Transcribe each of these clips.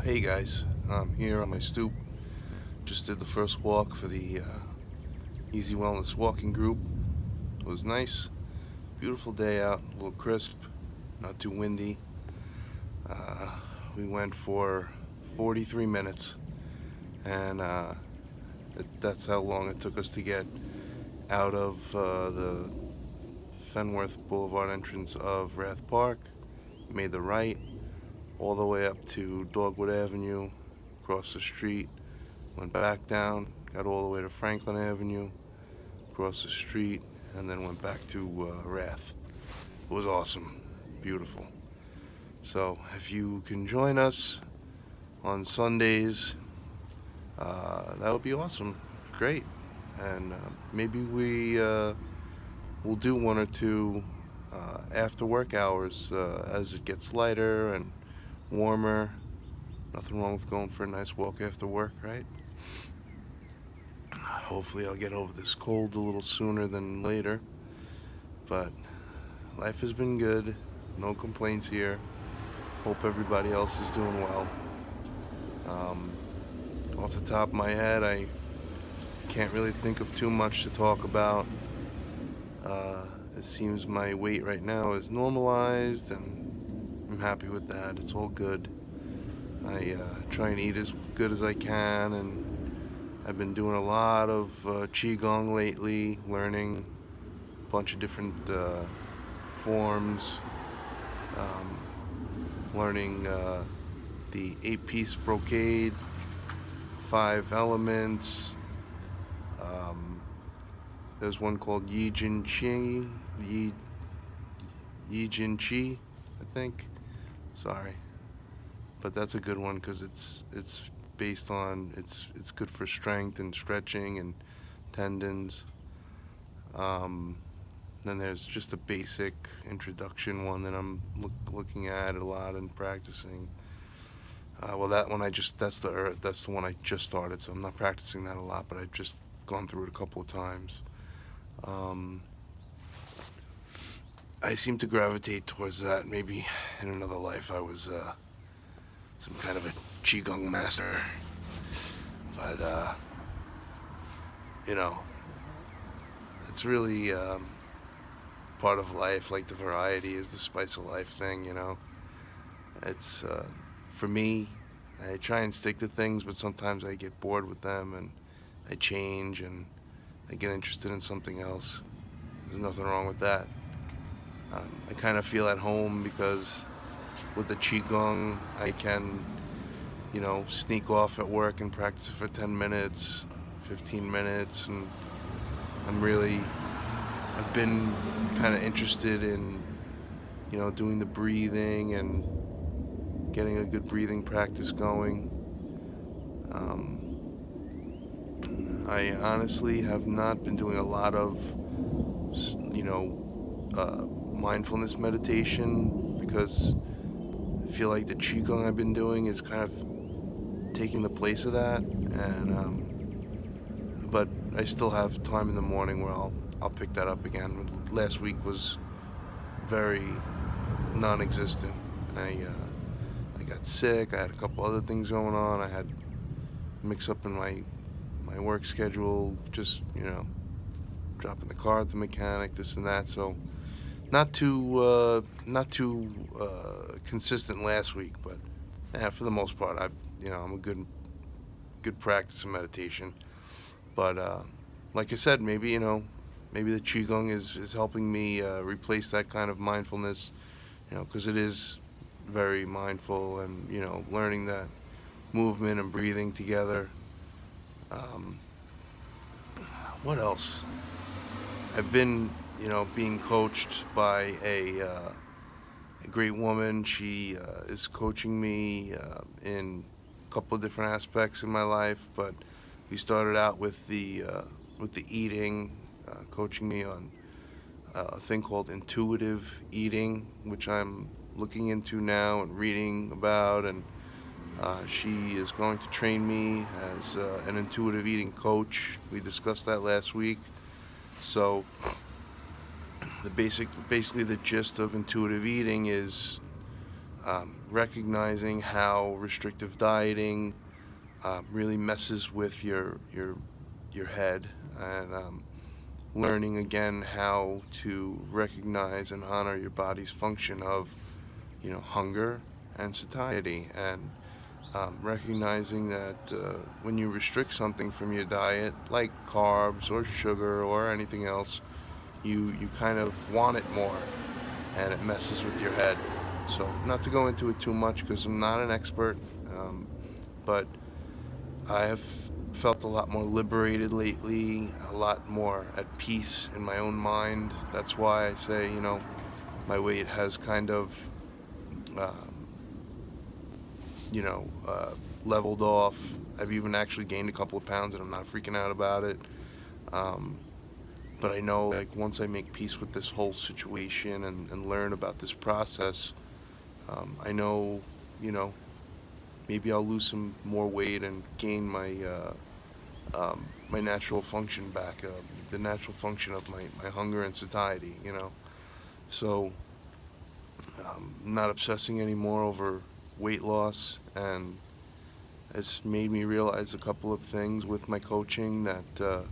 Hey guys, I'm here on my stoop. Just did the first walk for the Easy Wellness walking group. It was nice, beautiful day out, a little crisp, not too windy. Uh, we went for 43 minutes, and that's how long it took us to get out of the Fenworth Boulevard entrance of Rath Park. Made the right all the way up to Dogwood Avenue, across the street. Went back down, got all the way to Franklin Avenue, across the street, and then went back to Rath. It was awesome, beautiful. So if you can join us on Sundays, that would be awesome. Great. And maybe we will do one or two after work hours as it gets lighter and warmer. Nothing wrong with going for a nice walk after work, right? Hopefully I'll get over this cold a little sooner than later. But life has been good. No complaints here. Hope everybody else is doing well. Off the top of my head, I can't really think of too much to talk about. It seems my weight right now is normalized, and I'm happy with that. It's all good. I try and eat as good as I can, and I've been doing a lot of Qi Gong lately, learning a bunch of different forms, um, learning the 8-piece brocade, 5 elements. There's one called Yi Jin Qi, I think. Sorry, but that's a good one because it's based on it's good for strength and stretching and tendons. Then there's just a basic introduction one that I'm looking at a lot and practicing. Well, that one that's the one I just started, so I'm not practicing that a lot, but I've just gone through it a couple of times. I seem to gravitate towards that. Maybe in another life I was some kind of a Qigong master. But, it's really part of life, like the variety is the spice of life thing. It's, for me, I try and stick to things, but sometimes I get bored with them and I change and I get interested in something else. There's nothing wrong with that. I kind of feel at home because with the Qigong, I can, sneak off at work and practice it for 10 minutes, 15 minutes, and I've been kind of interested in, doing the breathing and getting a good breathing practice going. I honestly have not been doing a lot of, mindfulness meditation because I feel like the Qigong I've been doing is kind of taking the place of that, and but I still have time in the morning where I'll pick that up again. Last week was very non-existent. I got sick. I had a couple other things going on. I had mix up in my work schedule. Just dropping the car at the mechanic, this and that. So not too consistent last week, but yeah, for the most part, I'm a good practice of meditation. But like I said, maybe the Qigong is helping me replace that kind of mindfulness, because it is very mindful and learning that movement and breathing together. What else? I've been being coached by a great woman. She is coaching me in a couple of different aspects in my life, but we started out with the eating, coaching me on a thing called intuitive eating, which I'm looking into now and reading about, and she is going to train me as an intuitive eating coach. We discussed that last week. So basically the gist of intuitive eating is recognizing how restrictive dieting really messes with your head, and learning again how to recognize and honor your body's function of, hunger and satiety, and recognizing that when you restrict something from your diet, like carbs or sugar or anything else, you kind of want it more, and it messes with your head. So, not to go into it too much because I'm not an expert, but I have felt a lot more liberated lately, a lot more at peace in my own mind. That's why I say, my weight has kind of, um, leveled off. I've even actually gained a couple of pounds, and I'm not freaking out about it. Um, but I know, like, once I make peace with this whole situation and learn about this process, I know, you know, maybe I'll lose some more weight and gain my natural function back, the natural function of my hunger and satiety. So, not obsessing anymore over weight loss, and it's made me realize a couple of things with my coaching that, a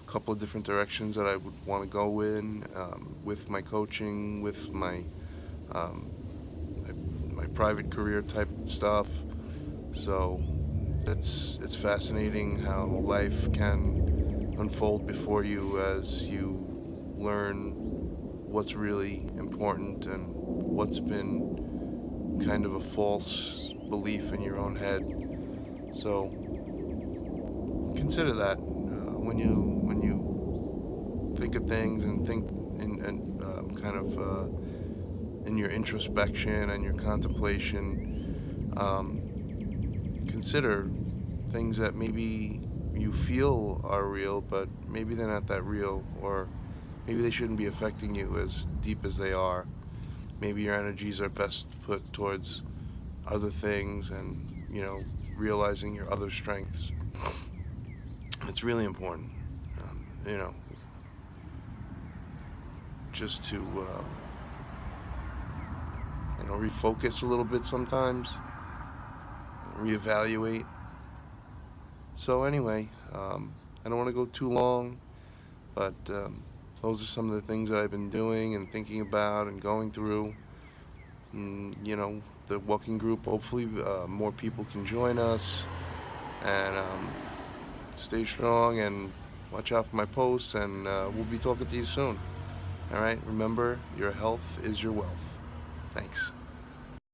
couple of different directions that I would want to go in, with my coaching, with um, my private career type stuff. So it's fascinating how life can unfold before you as you learn what's really important and what's been kind of a false belief in your own head. So consider that when you think of things and think kind of in your introspection and your contemplation. Consider things that maybe you feel are real, but maybe they're not that real, or maybe they shouldn't be affecting you as deep as they are. Maybe your energies are best put towards other things, and realizing your other strengths. It's really important, um, you know, just to refocus a little bit sometimes, reevaluate. So anyway, I don't want to go too long, but those are some of the things that I've been doing and thinking about and going through. The walking group, hopefully more people can join us, and stay strong and watch out for my posts, and we'll be talking to you soon. All right, remember, your health is your wealth. Thanks.